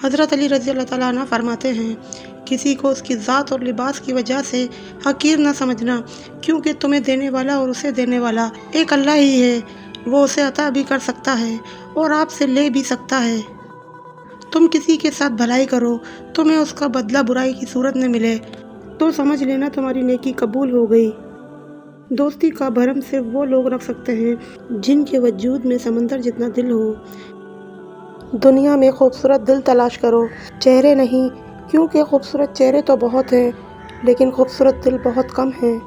حضرت علی رضی اللہ تعالیٰ عنہ فرماتے ہیں، کسی کو اس کی ذات اور لباس کی وجہ سے حقیر نہ سمجھنا، کیونکہ تمہیں دینے والا اور اسے دینے والا ایک اللہ ہی ہے۔ وہ اسے عطا بھی کر سکتا ہے اور آپ سے لے بھی سکتا ہے۔ تم کسی کے ساتھ بھلائی کرو، تمہیں اس کا بدلہ برائی کی صورت میں ملے تو سمجھ لینا تمہاری نیکی قبول ہو گئی۔ دوستی کا بھرم صرف وہ لوگ رکھ سکتے ہیں جن کے وجود میں سمندر جتنا دل ہو۔ دنیا میں خوبصورت دل تلاش کرو، چہرے نہیں، کیونکہ خوبصورت چہرے تو بہت ہیں لیکن خوبصورت دل بہت کم ہیں۔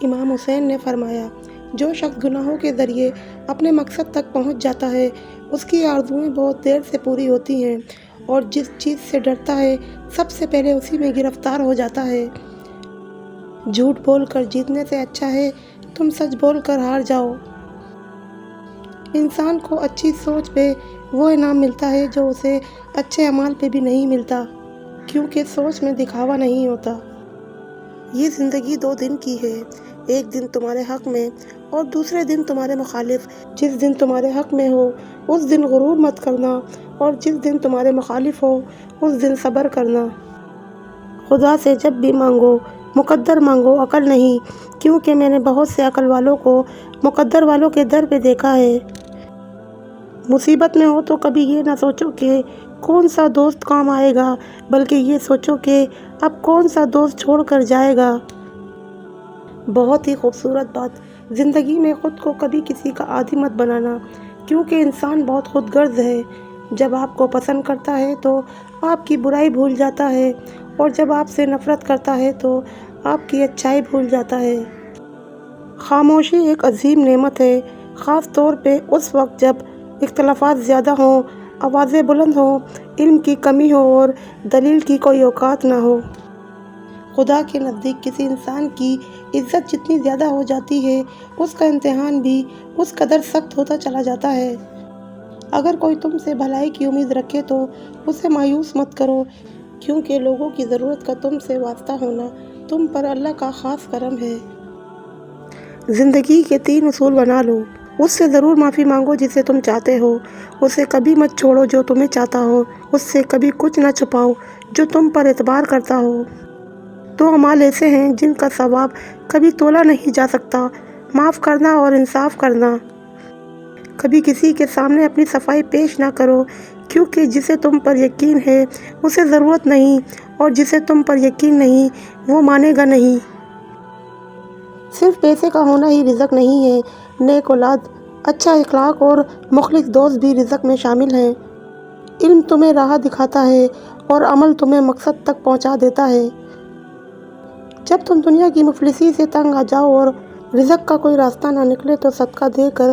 امام حسین نے فرمایا، جو شخص گناہوں کے ذریعے اپنے مقصد تک پہنچ جاتا ہے اس کی آرزوئیں بہت دیر سے پوری ہوتی ہیں، اور جس چیز سے ڈرتا ہے سب سے پہلے اسی میں گرفتار ہو جاتا ہے۔ جھوٹ بول کر جیتنے سے اچھا ہے تم سچ بول کر ہار جاؤ۔ انسان کو اچھی سوچ پہ وہ انعام ملتا ہے جو اسے اچھے اعمال پہ بھی نہیں ملتا، کیونکہ سوچ میں دکھاوا نہیں ہوتا۔ یہ زندگی 2 دن کی ہے، ایک دن تمہارے حق میں اور دوسرے دن تمہارے مخالف۔ جس دن تمہارے حق میں ہو اس دن غرور مت کرنا، اور جس دن تمہارے مخالف ہو اس دن صبر کرنا۔ خدا سے جب بھی مانگو مقدر مانگو، عقل نہیں، کیونکہ میں نے بہت سے عقل والوں کو مقدر والوں کے در پہ دیکھا ہے۔ مصیبت میں ہو تو کبھی یہ نہ سوچو کہ کون سا دوست کام آئے گا، بلکہ یہ سوچو کہ اب کون سا دوست چھوڑ کر جائے گا۔ بہت ہی خوبصورت بات، زندگی میں خود کو کبھی کسی کا عادی مت بنانا، کیونکہ انسان بہت خود غرض ہے۔ جب آپ کو پسند کرتا ہے تو آپ کی برائی بھول جاتا ہے، اور جب آپ سے نفرت کرتا ہے تو آپ کی اچھائی بھول جاتا ہے۔ خاموشی ایک عظیم نعمت ہے، خاص طور پہ اس وقت جب اختلافات زیادہ ہوں، آوازیں بلند ہوں، علم کی کمی ہو اور دلیل کی کوئی اوقات نہ ہو۔ خدا کے نزدیک کسی انسان کی عزت جتنی زیادہ ہو جاتی ہے اس کا امتحان بھی اس قدر سخت ہوتا چلا جاتا ہے۔ اگر کوئی تم سے بھلائی کی امید رکھے تو اسے مایوس مت کرو، کیونکہ لوگوں کی ضرورت کا تم سے واسطہ ہونا تم پر اللہ کا خاص کرم ہے۔ زندگی کے 3 اصول بنا لو، اس سے ضرور معافی مانگو جسے تم چاہتے ہو، اسے کبھی مت چھوڑو جو تمہیں چاہتا ہو، اس سے کبھی کچھ نہ چھپاؤ جو تم پر اعتبار کرتا ہو۔ 2 اعمال ایسے ہیں جن کا ثواب کبھی تولا نہیں جا سکتا، معاف کرنا اور انصاف کرنا۔ کبھی کسی کے سامنے اپنی صفائی پیش نہ کرو، کیونکہ جسے تم پر یقین ہے اسے ضرورت نہیں، اور جسے تم پر یقین نہیں وہ مانے گا نہیں۔ صرف پیسے کا ہونا ہی رزق نہیں ہے، نیک اولاد، اچھا اخلاق اور مخلص دوست بھی رزق میں شامل ہیں۔ علم تمہیں راہ دکھاتا ہے اور عمل تمہیں مقصد تک پہنچا دیتا ہے۔ جب تم دنیا کی مفلسی سے تنگ آ جاؤ اور رزق کا کوئی راستہ نہ نکلے تو صدقہ دے کر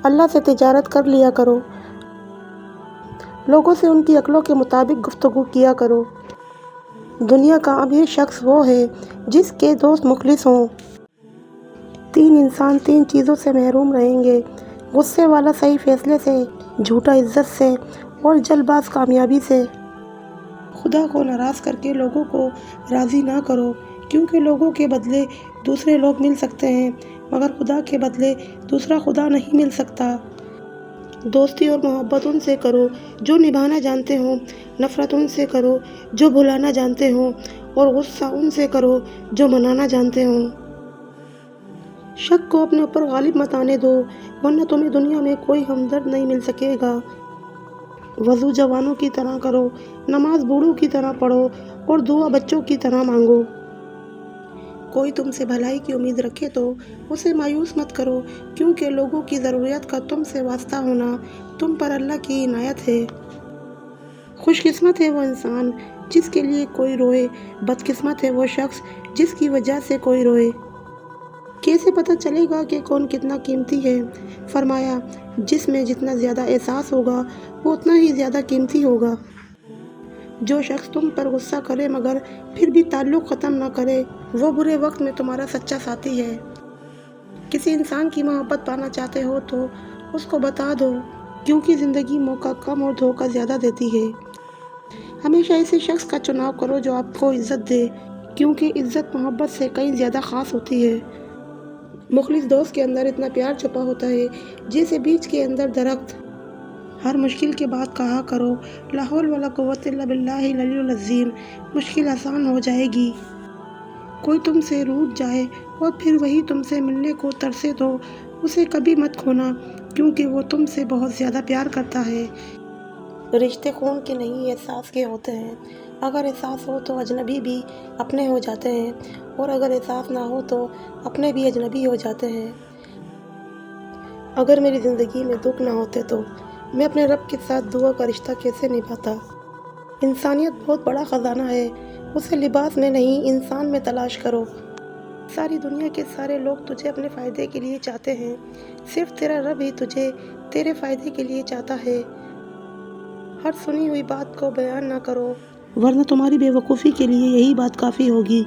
اللہ سے تجارت کر لیا کرو۔ لوگوں سے ان کی عقلوں کے مطابق گفتگو کیا کرو۔ دنیا کا امیر شخص وہ ہے جس کے دوست مخلص ہوں۔ 3 انسان 3 چیزوں سے محروم رہیں گے، غصے والا صحیح فیصلے سے، جھوٹا عزت سے، اور جلد باز کامیابی سے۔ خدا کو ناراض کر کے لوگوں کو راضی نہ کرو، کیونکہ لوگوں کے بدلے دوسرے لوگ مل سکتے ہیں مگر خدا کے بدلے دوسرا خدا نہیں مل سکتا۔ دوستی اور محبت ان سے کرو جو نبھانا جانتے ہوں، نفرت ان سے کرو جو بھلانا جانتے ہوں، اور غصہ ان سے کرو جو منانا جانتے ہوں۔ شک کو اپنے اوپر غالب مت آنے دو، ورنہ تمہیں دنیا میں کوئی ہمدرد نہیں مل سکے گا۔ وضو جوانوں کی طرح کرو، نماز بوڑھوں کی طرح پڑھو، اور دعا بچوں کی طرح مانگو۔ کوئی تم سے بھلائی کی امید رکھے تو اسے مایوس مت کرو، کیونکہ لوگوں کی ضروریات کا تم سے واسطہ ہونا تم پر اللہ کی عنایت ہے۔ خوش قسمت ہے وہ انسان جس کے لیے کوئی روئے، بد قسمت ہے وہ شخص جس کی وجہ سے کوئی روئے۔ کیسے پتہ چلے گا کہ کون کتنا قیمتی ہے؟ فرمایا، جس میں جتنا زیادہ احساس ہوگا وہ اتنا ہی زیادہ قیمتی ہوگا۔ جو شخص تم پر غصہ کرے مگر پھر بھی تعلق ختم نہ کرے وہ برے وقت میں تمہارا سچا ساتھی ہے۔ کسی انسان کی محبت پانا چاہتے ہو تو اس کو بتا دو، کیونکہ زندگی موقع کم اور دھوکہ زیادہ دیتی ہے۔ ہمیشہ ایسے شخص کا چناؤ کرو جو آپ کو عزت دے، کیونکہ عزت محبت سے کہیں زیادہ خاص ہوتی ہے۔ مخلص دوست کے اندر اتنا پیار چھپا ہوتا ہے جیسے بیج کے اندر درخت۔ ہر مشکل کے بعد کہا کرو لا حول ولا قوت الا باللہ العلی العظیم، مشکل آسان ہو جائے گی۔ کوئی تم سے روٹھ جائے اور پھر وہی تم سے ملنے کو ترسے تو اسے کبھی مت کھونا، کیونکہ وہ تم سے بہت زیادہ پیار کرتا ہے۔ رشتے خون کے نہیں احساس کے ہوتے ہیں۔ اگر احساس ہو تو اجنبی بھی اپنے ہو جاتے ہیں، اور اگر احساس نہ ہو تو اپنے بھی اجنبی ہو جاتے ہیں۔ اگر میری زندگی میں دکھ نہ ہوتے تو میں اپنے رب کے ساتھ دعا کا رشتہ کیسے نبھاتا؟ انسانیت بہت بڑا خزانہ ہے، اسے لباس میں نہیں انسان میں تلاش کرو۔ ساری دنیا کے سارے لوگ تجھے اپنے فائدے کے لیے چاہتے ہیں، صرف تیرا رب ہی تجھے تیرے فائدے کے لیے چاہتا ہے۔ ہر سنی ہوئی بات کو بیان نہ کرو، ورنہ تمہاری بے وقوفی کے لیے یہی بات کافی ہوگی۔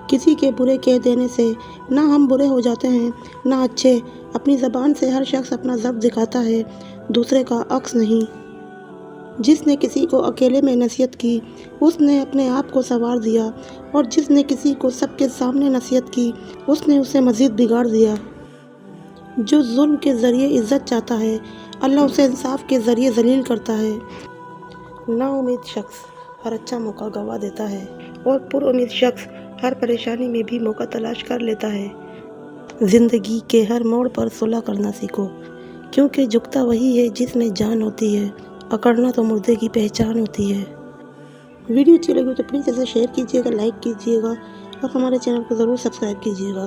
کسی کے برے کہہ دینے سے نہ ہم برے ہو جاتے ہیں نہ اچھے۔ اپنی زبان سے ہر شخص اپنا ضبط دکھاتا ہے، دوسرے کا عکس نہیں۔ جس نے کسی کو اکیلے میں نصیحت کی اس نے اپنے آپ کو سنوار دیا، اور جس نے کسی کو سب کے سامنے نصیحت کی اس نے اسے مزید بگاڑ دیا۔ جو ظلم کے ذریعے عزت چاہتا ہے اللہ اسے انصاف کے ذریعے ذلیل کرتا ہے۔ نا امید شخص ہر اچھا موقع گنوا دیتا ہے، اور پر امید شخص ہر پریشانی میں بھی موقع تلاش کر لیتا ہے۔ زندگی کے ہر موڑ پر صلح کرنا سیکھو، کیونکہ جھکتا وہی ہے جس میں جان ہوتی ہے، اکڑنا تو مردے کی پہچان ہوتی ہے۔ ویڈیو اچھی لگی تو پلیز اسے شیئر کیجیے گا، لائک کیجیے گا، اور ہمارے چینل کو ضرور سبسکرائب کیجیے گا۔